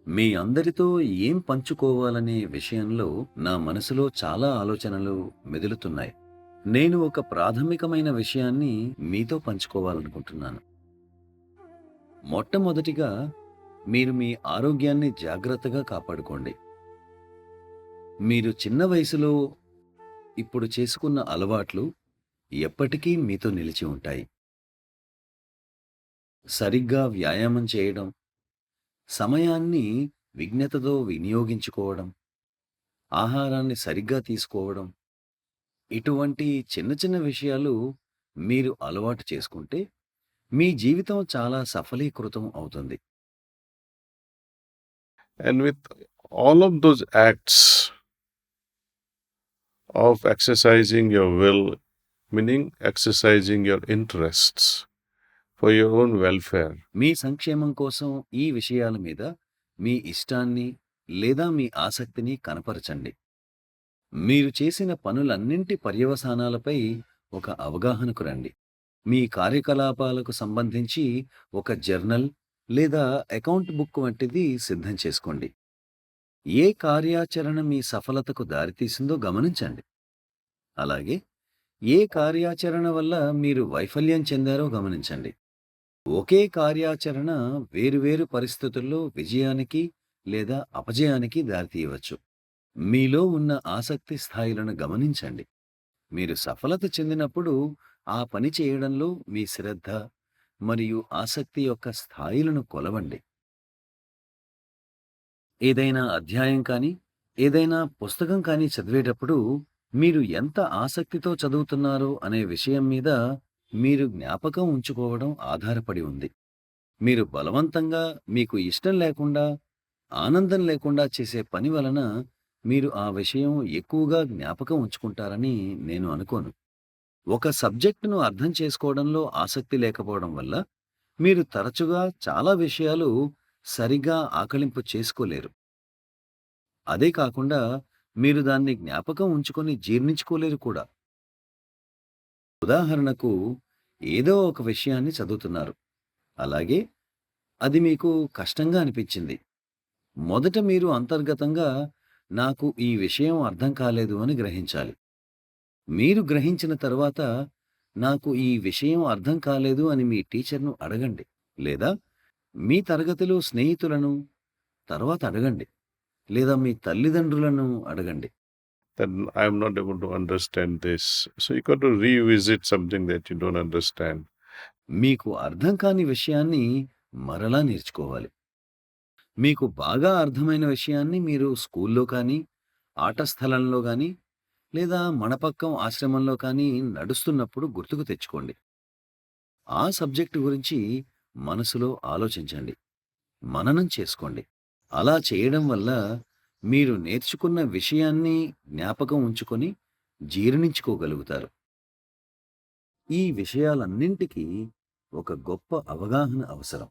మీ అందరితో ఏం పంచుకోవాలనే విషయంలో నా మనసులో చాలా ఆలోచనలు మెదులుతున్నాయి. నేను ఒక ప్రాథమికమైన విషయాన్ని మీతో పంచుకోవాలనుకుంటున్నాను. మొట్టమొదటిగా మీరు మీ ఆరోగ్యాన్ని జాగ్రత్తగా కాపాడుకోండి. మీరు చిన్న వయసులో ఇప్పుడు చేసుకున్న అలవాట్లు ఎప్పటికీ మీతో నిలిచి ఉంటాయి. సరిగ్గా వ్యాయామం చేయడం, సమయాన్ని విజ్ఞతతో వినియోగించుకోవడం, ఆహారాన్ని సరిగ్గా తీసుకోవడం, ఇటువంటి చిన్న చిన్న విషయాలు మీరు అలవాటు చేసుకుంటే మీ జీవితం చాలా సఫలీకృతం అవుతుంది. And with all of those acts of exercising your will, meaning exercising your interests for your own welfare, మీ సంక్షేమం కోసం ఈ విషయాల మీద మీ ఇష్టాన్ని లేదా మీ ఆసక్తిని కనపరచండి. మీరు చేసిన పనులన్నింటి పర్యవసానాలపై ఒక అవగాహనకు రండి. మీ కార్యకలాపాలకు సంబంధించి ఒక జర్నల్ లేదా అకౌంట్ బుక్ వంటిది సిద్ధం చేసుకోండి. ఏ కార్యాచరణ మీ సఫలతకు దారితీసిందో గమనించండి. అలాగే ఏ కార్యాచరణ వల్ల మీరు వైఫల్యం చెందారో గమనించండి. ఒకే కార్యాచరణ వేరువేరు పరిస్థితుల్లో విజయానికి లేదా అపజయానికి దారితీయవచ్చు. మీలో ఉన్న ఆసక్తి స్థాయిలను గమనించండి. మీరు సఫలత చెందినప్పుడు ఆ పని చేయడంలో మీ శ్రద్ధ మరియు ఆసక్తి యొక్క స్థాయిలను కొలవండి. ఏదైనా అధ్యాయం కానీ, ఏదైనా పుస్తకం కానీ చదివేటప్పుడు మీరు ఎంత ఆసక్తితో చదువుతున్నారో అనే విషయం మీద మీరు జ్ఞాపకం ఉంచుకోవడం ఆధారపడి ఉంది. మీరు బలవంతంగా మీకు ఇష్టం లేకుండా, ఆనందం లేకుండా చేసే పని వలన మీరు ఆ విషయం ఎక్కువగా జ్ఞాపకం ఉంచుకుంటారని నేను అనుకోను. ఒక సబ్జెక్టును అర్థం చేసుకోవడంలో ఆసక్తి లేకపోవడం వల్ల మీరు తరచుగా చాలా విషయాలు సరిగ్గా ఆకళింపు చేసుకోలేరు. అదే కాకుండా మీరు దాన్ని జ్ఞాపకం ఉంచుకొని జీర్ణించుకోలేరు కూడా. ఉదాహరణకు, ఏదో ఒక విషయాన్ని చదువుతున్నారు. అలాగే అది మీకు కష్టంగా అనిపించింది. మొదట మీరు అంతర్గతంగా నాకు ఈ విషయం అర్థం కాలేదు అని గ్రహించాలి. మీరు గ్రహించిన తరువాత నాకు ఈ విషయం అర్థం కాలేదు అని మీ టీచర్‌ను అడగండి. లేదా మీ తరగతిలో స్నేహితులను తర్వాత అడగండి. లేదా మీ తల్లిదండ్రులను అడగండి. then I'm not able to understand this. So you got to revisit something that you don't understand. మీకు అర్థం కాని విషయాన్ని మరలా నేర్చుకోవాలి. మీకు బాగా అర్థమైన విషయాన్ని మీరు స్కూల్లో కానీ, ఆట స్థలంలో గానీ, లేదా మన పక్కం ఆశ్రమంలో కానీ నడుస్తున్నప్పుడు గుర్తుకు తెచ్చుకోండి. ఆ సబ్జెక్టు గురించి మనసులో ఆలోచించండి. మననం చేసుకోండి. అలా చేయడం వల్ల మీరు నేర్చుకున్న విషయాన్ని జ్ఞాపకం ఉంచుకొని జీర్ణించుకోగలుగుతారు. ఈ విషయాలన్నింటికీ ఒక గొప్ప అవగాహన అవసరం.